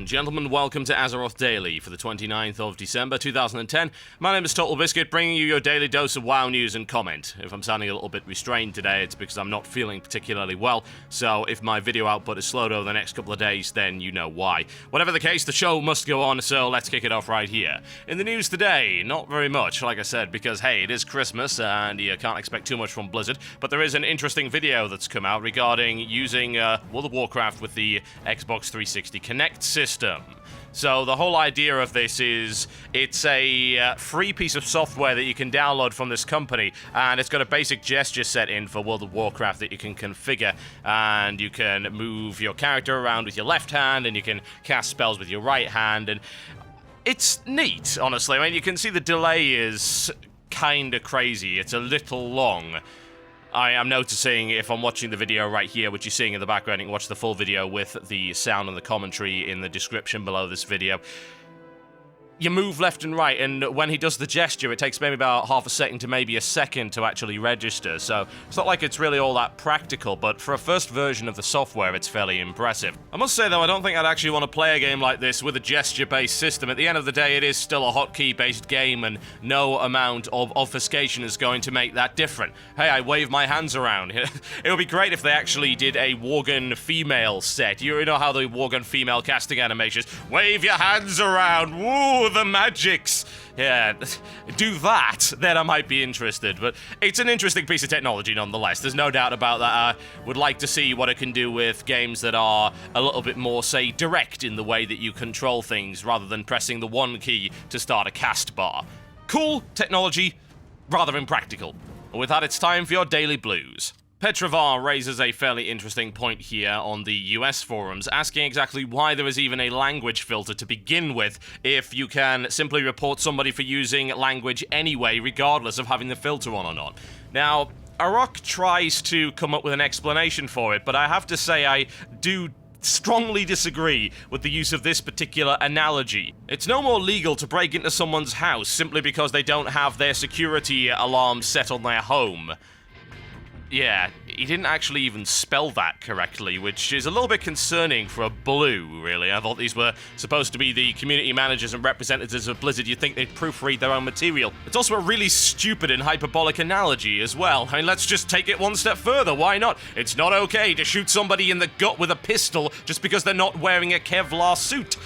gentlemen, welcome to Azeroth Daily for the 29th of December 2010. My name is TotalBiscuit, bringing you your daily dose of WoW news and comment. If I'm sounding a little bit restrained today, it's because I'm not feeling particularly well, so if my video output is slowed over the next couple of days, then you know why. Whatever the case, the show must go on, so let's kick it off right here. In the news today, not very much, like I said, because hey, it is Christmas, and you can't expect too much from Blizzard, but there is an interesting video that's come out regarding using World of Warcraft with the Xbox 360 Connect system. So the whole idea of this is it's a free piece of software that you can download from this company, and it's got a basic gesture set in for World of Warcraft that you can configure, and you can move your character around with your left hand, and you can cast spells with your right hand, and it's neat, honestly. I mean, you can see the delay is kinda crazy. It's a little long. I am noticing, if I'm watching the video right here, which you're seeing in the background, you can watch the full video with the sound and the commentary in the description below this video. You move left and right, and when he does the gesture, it takes maybe about half a second to maybe a second to actually register, so it's not like it's really all that practical, but for a first version of the software, it's fairly impressive. I must say, though, I don't think I'd actually want to play a game like this with a gesture-based system. At the end of the day, it is still a hotkey-based game, and no amount of obfuscation is going to make that different. Hey, I wave my hands around. It would be great if they actually did a Worgen female set. You know how the Worgen female casting animations, wave your hands around, woo! The magics. Yeah, do that, then I might be interested, but it's an interesting piece of technology nonetheless. There's no doubt about that. I would like to see what it can do with games that are a little bit more, say, direct in the way that you control things, rather than pressing the one key to start a cast bar. Cool technology, rather impractical. And with that, it's time for your Daily Blues. Petravar raises a fairly interesting point here on the US forums, asking exactly why there is even a language filter to begin with, if you can simply report somebody for using language anyway, regardless of having the filter on or not. Now, Arok tries to come up with an explanation for it, but I have to say I do strongly disagree with the use of this particular analogy. It's no more legal to break into someone's house simply because they don't have their security alarm set on their home. Yeah, he didn't actually even spell that correctly, which is a little bit concerning for a blue, really. I thought these were supposed to be the community managers and representatives of Blizzard. You'd think they'd proofread their own material. It's also a really stupid and hyperbolic analogy as well. I mean, let's just take it one step further. Why not? It's not okay to shoot somebody in the gut with a pistol just because they're not wearing a Kevlar suit.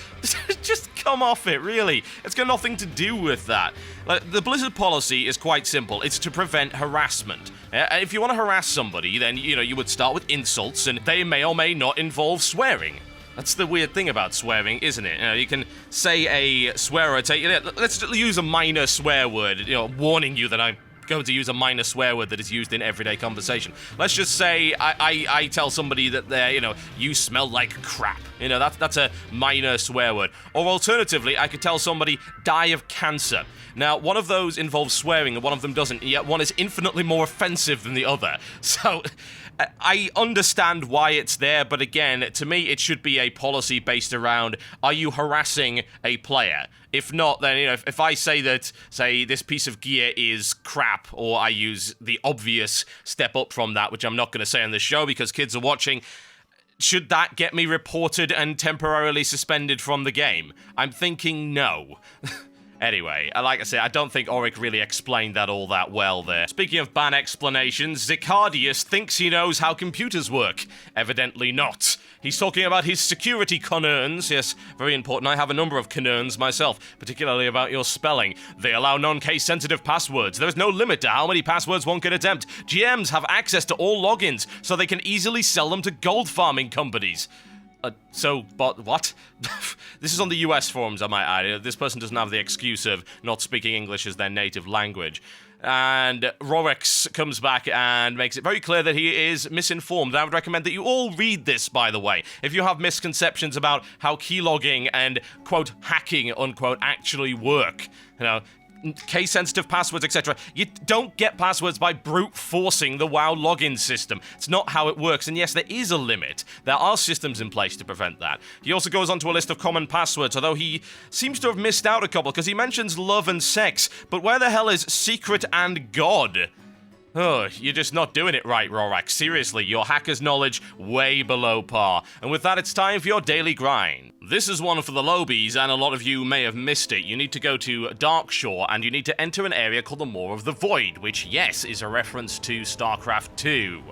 Just come off it, really. It's got nothing to do with that. The Blizzard policy is quite simple. It's to prevent harassment. If you want to harass somebody, then, you would start with insults, and they may or may not involve swearing. That's the weird thing about swearing, isn't it? You can say a swear word, let's use a minor swear word, warning you that I'm going to use a minor swear word that is used in everyday conversation. Let's just say I tell somebody that they're, you smell like crap. That's a minor swear word. Or alternatively, I could tell somebody, die of cancer. Now, one of those involves swearing and one of them doesn't, yet one is infinitely more offensive than the other. So, I understand why it's there, but again, to me, it should be a policy based around, are you harassing a player? If not, then, if I say that, say, this piece of gear is crap, or I use the obvious step up from that, which I'm not going to say on the show because kids are watching, should that get me reported and temporarily suspended from the game? I'm thinking no. Anyway, like I said, I don't think Auric really explained that all that well there. Speaking of ban explanations, Zicardius thinks he knows how computers work. Evidently not. He's talking about his security concerns. Yes, very important. I have a number of concerns myself, particularly about your spelling. They allow non-case sensitive passwords. There is no limit to how many passwords one can attempt. GMs have access to all logins, so they can easily sell them to gold farming companies. But what? This is on the US forums, I might add. This person doesn't have the excuse of not speaking English as their native language. And Rorex comes back and makes it very clear that he is misinformed. I would recommend that you all read this, by the way. If you have misconceptions about how keylogging and, quote, hacking, unquote, actually work, case-sensitive passwords, etc. You don't get passwords by brute forcing the WoW login system. It's not how it works, and yes, there is a limit. There are systems in place to prevent that. He also goes on to a list of common passwords, although he seems to have missed out a couple, because he mentions love and sex, but where the hell is secret and God? Oh, you're just not doing it right, Rorax. Seriously, your hacker's knowledge way below par. And with that, it's time for your daily grind. This is one for the lobies, and a lot of you may have missed it. You need to go to Darkshore, and you need to enter an area called the Maw of the Void, which, yes, is a reference to StarCraft 2.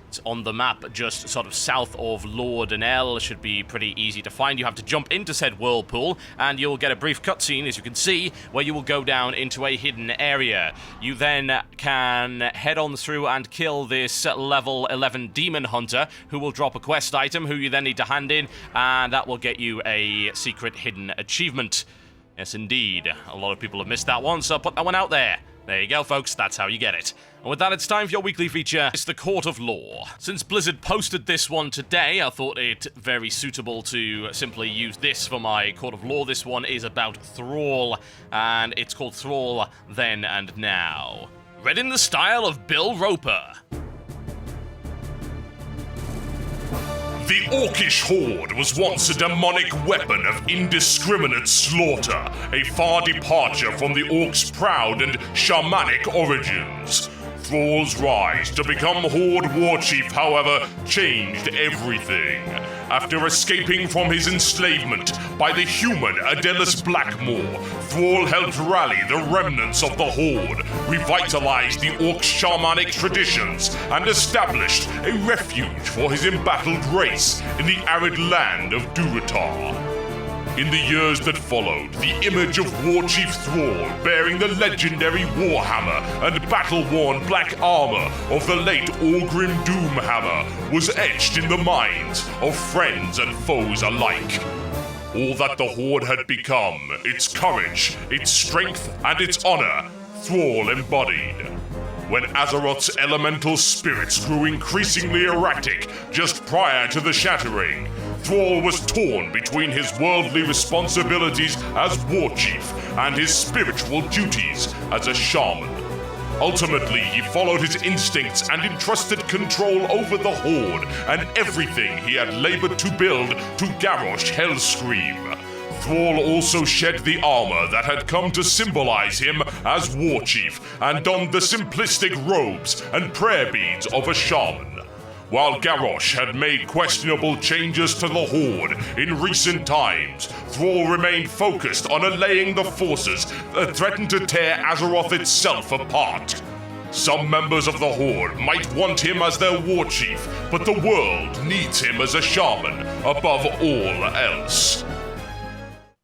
It's on the map just sort of south of Lord and L. Should be pretty easy to find. You have to jump into said whirlpool, and you'll get a brief cutscene, as you can see, where you will go down into a hidden area. You then can head on through and kill this level 11 demon hunter, who will drop a quest item, who you then need to hand in, and that will get you a secret hidden achievement. Yes, indeed. A lot of people have missed that one, so put that one out there. There you go, folks. That's how you get it. And with that, it's time for your weekly feature. It's the Court of Law. Since Blizzard posted this one today, I thought it very suitable to simply use this for my Court of Law. This one is about Thrall, and it's called Thrall Then and Now. Read in the style of Bill Roper. The Orcish Horde was once a demonic weapon of indiscriminate slaughter, a far departure from the Orcs' proud and shamanic origins. Thrall's rise to become Horde Warchief, however, changed everything. After escaping from his enslavement by the human Adelis Blackmore, Thrall helped rally the remnants of the Horde, revitalized the Orc shamanic traditions, and established a refuge for his embattled race in the arid land of Durotar. In the years that followed, the image of Warchief Thrall bearing the legendary Warhammer and battle-worn black armor of the late Orgrim Doomhammer was etched in the minds of friends and foes alike. All that the Horde had become, its courage, its strength, and its honor, Thrall embodied. When Azeroth's elemental spirits grew increasingly erratic just prior to the shattering, Thrall was torn between his worldly responsibilities as Warchief and his spiritual duties as a shaman. Ultimately, he followed his instincts and entrusted control over the Horde and everything he had labored to build to Garrosh Hellscream. Thrall also shed the armor that had come to symbolize him as Warchief and donned the simplistic robes and prayer beads of a shaman. While Garrosh had made questionable changes to the Horde in recent times, Thrall remained focused on allaying the forces that threatened to tear Azeroth itself apart. Some members of the Horde might want him as their war chief, but the world needs him as a shaman above all else.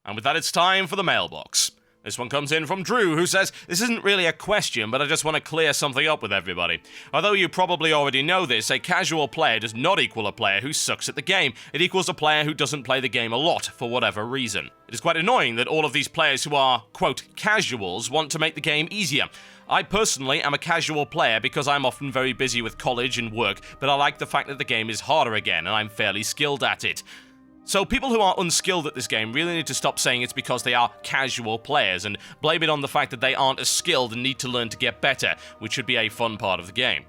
And with that, it's time for the mailbox. This one comes in from Drew, who says, "This isn't really a question, but I just want to clear something up with everybody. Although you probably already know this, a casual player does not equal a player who sucks at the game. It equals a player who doesn't play the game a lot, for whatever reason. It is quite annoying that all of these players who are, quote, casuals want to make the game easier. I personally am a casual player because I'm often very busy with college and work, but I like the fact that the game is harder again, and I'm fairly skilled at it. So people who are unskilled at this game really need to stop saying it's because they are casual players and blame it on the fact that they aren't as skilled and need to learn to get better, which should be a fun part of the game."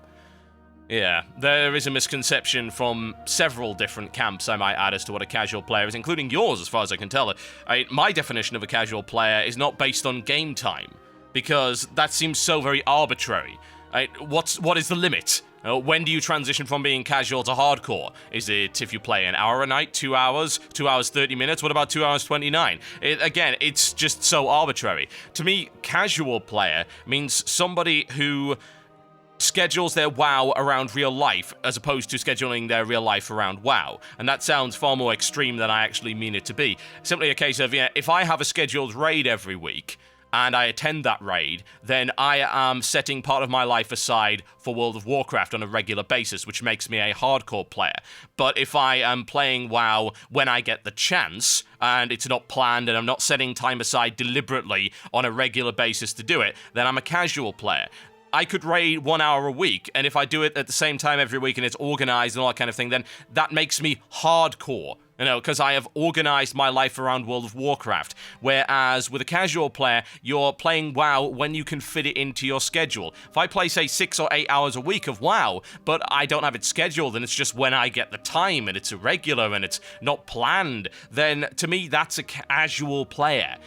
Yeah, there is a misconception from several different camps, I might add, as to what a casual player is, including yours, as far as I can tell. My definition of a casual player is not based on game time, because that seems so very arbitrary. What is the limit? When do you transition from being casual to hardcore? Is it if you play an hour a night, 2 hours, 2 hours 30 minutes? What about 2 hours 29? Again, it's just so arbitrary. To me, casual player means somebody who schedules their WoW around real life as opposed to scheduling their real life around WoW. And that sounds far more extreme than I actually mean it to be. Simply a case of, if I have a scheduled raid every week, and I attend that raid, then I am setting part of my life aside for World of Warcraft on a regular basis, which makes me a hardcore player. But if I am playing WoW when I get the chance, and it's not planned, and I'm not setting time aside deliberately on a regular basis to do it, then I'm a casual player. I could raid 1 hour a week, and if I do it at the same time every week and it's organized and all that kind of thing, then that makes me hardcore. Because I have organized my life around World of Warcraft. Whereas with a casual player, you're playing WoW when you can fit it into your schedule. If I play, say, 6 or 8 hours a week of WoW, but I don't have it scheduled and it's just when I get the time and it's irregular and it's not planned, then to me, that's a casual player.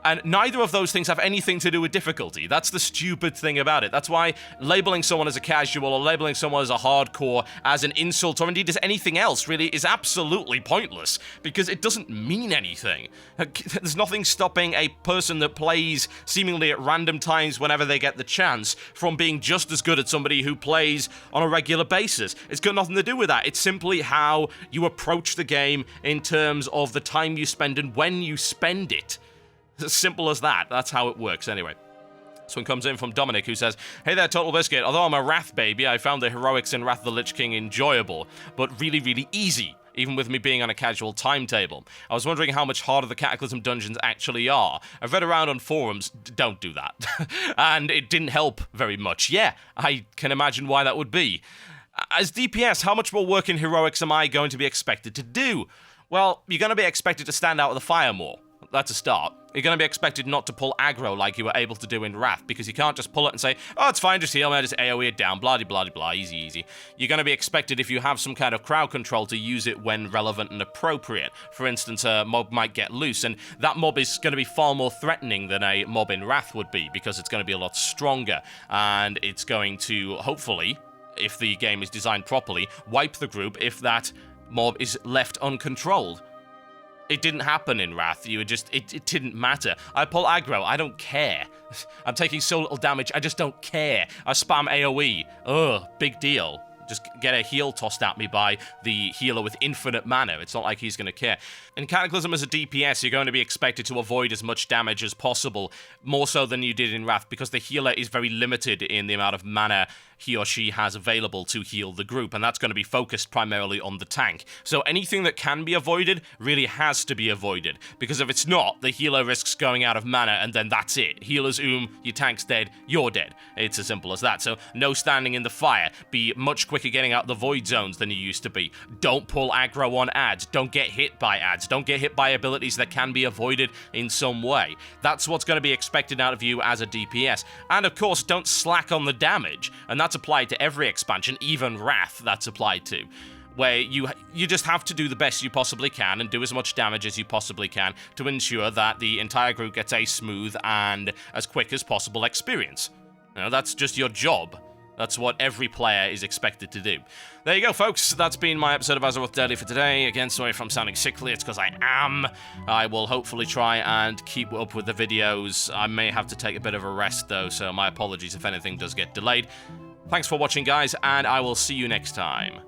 And neither of those things have anything to do with difficulty. That's the stupid thing about it. That's why labeling someone as a casual or labeling someone as a hardcore as an insult or indeed as anything else really is absolutely pointless because it doesn't mean anything. There's nothing stopping a person that plays seemingly at random times whenever they get the chance from being just as good as somebody who plays on a regular basis. It's got nothing to do with that. It's simply how you approach the game in terms of the time you spend and when you spend it. It's as simple as that. That's how it works anyway. This one comes in from Dominic, who says, "Hey there, TotalBiscuit. Although I'm a Wrath baby, I found the heroics in Wrath of the Lich King enjoyable, but really, really easy, even with me being on a casual timetable. I was wondering how much harder the Cataclysm dungeons actually are. I've read around on forums, don't do that. And it didn't help very much. Yeah, I can imagine why that would be. As DPS, how much more work in heroics am I going to be expected to do? Well, you're going to be expected to stand out with the fire more. That's a start. You're going to be expected not to pull aggro like you were able to do in Wrath, because you can't just pull it and say, oh, it's fine, just heal me, just AoE it down, blah, blah, blah, easy, easy. You're going to be expected, if you have some kind of crowd control, to use it when relevant and appropriate. For instance, a mob might get loose, and that mob is going to be far more threatening than a mob in Wrath would be, because it's going to be a lot stronger, and it's going to, hopefully, if the game is designed properly, wipe the group if that mob is left uncontrolled. It didn't happen in Wrath. You were just, it didn't matter. I pull aggro, I don't care. I'm taking so little damage, I just don't care. I spam AoE. Ugh, big deal. Just get a heal tossed at me by the healer with infinite mana. It's not like he's going to care. In Cataclysm as a DPS, you're going to be expected to avoid as much damage as possible, more so than you did in Wrath, because the healer is very limited in the amount of mana he or she has available to heal the group, and that's going to be focused primarily on the tank. So anything that can be avoided really has to be avoided, because if it's not, the healer risks going out of mana, and then that's it. Healer's your tank's dead, you're dead. It's as simple as that. So no standing in the fire. Be much quicker getting out the void zones than you used to be. Don't pull aggro on ads. Don't get hit by ads. Don't get hit by abilities that can be avoided in some way. That's what's going to be expected out of you as a DPS. And of course, don't slack on the damage, and that's applied to every expansion, even Wrath that's applied to, where you just have to do the best you possibly can and do as much damage as you possibly can to ensure that the entire group gets a smooth and as quick as possible experience. You know, that's just your job. That's what every player is expected to do. There you go, folks. That's been my episode of Azeroth Daily for today. Again, sorry if I'm sounding sickly. It's because I am. I will hopefully try and keep up with the videos. I may have to take a bit of a rest, though, so my apologies if anything does get delayed. Thanks for watching, guys, and I will see you next time.